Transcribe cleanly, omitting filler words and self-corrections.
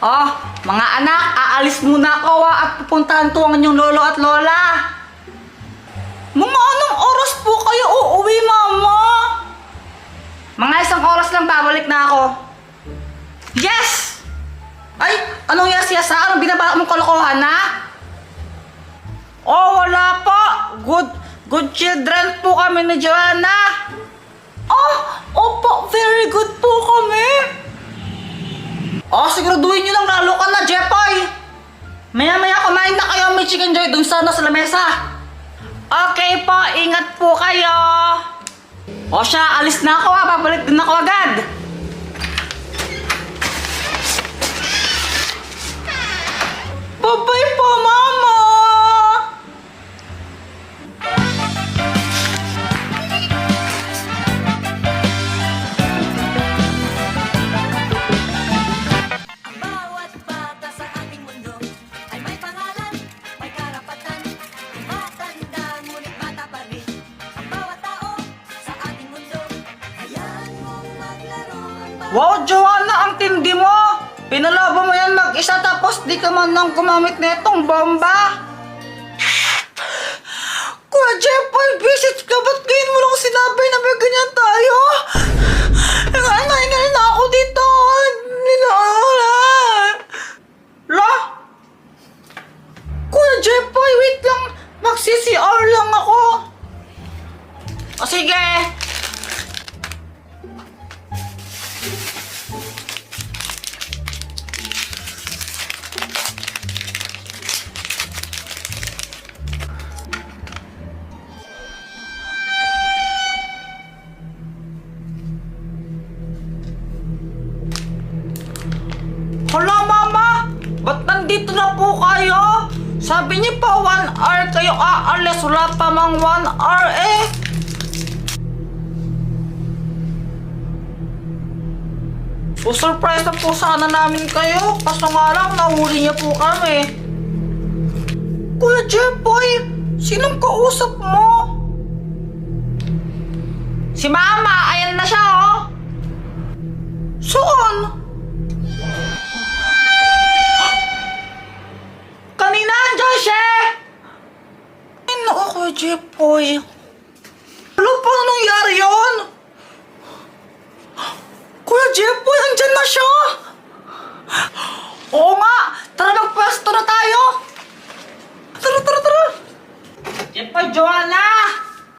Oh, mga anak, aalis muna ako at pupuntahan to ang inyong lolo at lola. Mga anong oras po kayo uuwi, mama? Mga 1 oras lang, babalik na ako. Yes! Ay, anong yes-yes ha? Anong binabala mong kalokohan ha? Oh, wala po. Good children po kami ni Joanna. Oh, opo, very good po kami. Oh, siguraduhin nyo lang lalo ka na, Jepoy. Maya-maya kumain na kayo, may chicken joy dun sana sa lamesa. Okay po, ingat po kayo. O siya, alis na ako ha, babalik din ako agad. Bye-bye po, mama. Wow, Joanna, ang tindi mo! Pinalaban mo yan mag-isa tapos di ka man nang gumamit na itong bomba! Kuya Jepoy, visit ka! Ba't ngayon mo lang sinabi na may ganyan tayo? Ingay na ako dito! La? Kuya Jepoy, wait lang! Mag-CCR lang ako! O sige! Hala, mama! Ba't nandito na po kayo? Sabi niyo pa 1 hour kayo aalis. Wala pa mang 1 hour eh. Surprise na po sana namin kayo. Kaso nga lang, nahuli niya po kami. Kuya Jepoy, sinong kausap mo? Si mama, ayan na siya oh. Saan? Kanina andyan siya! Ay naku, Kuya Jepoy. Ano pa nangyari yun? Kuya Jepoy, andyan na siya! Oo nga! Tara, magpwesto na tayo! Tara! Jepoy, Joanna!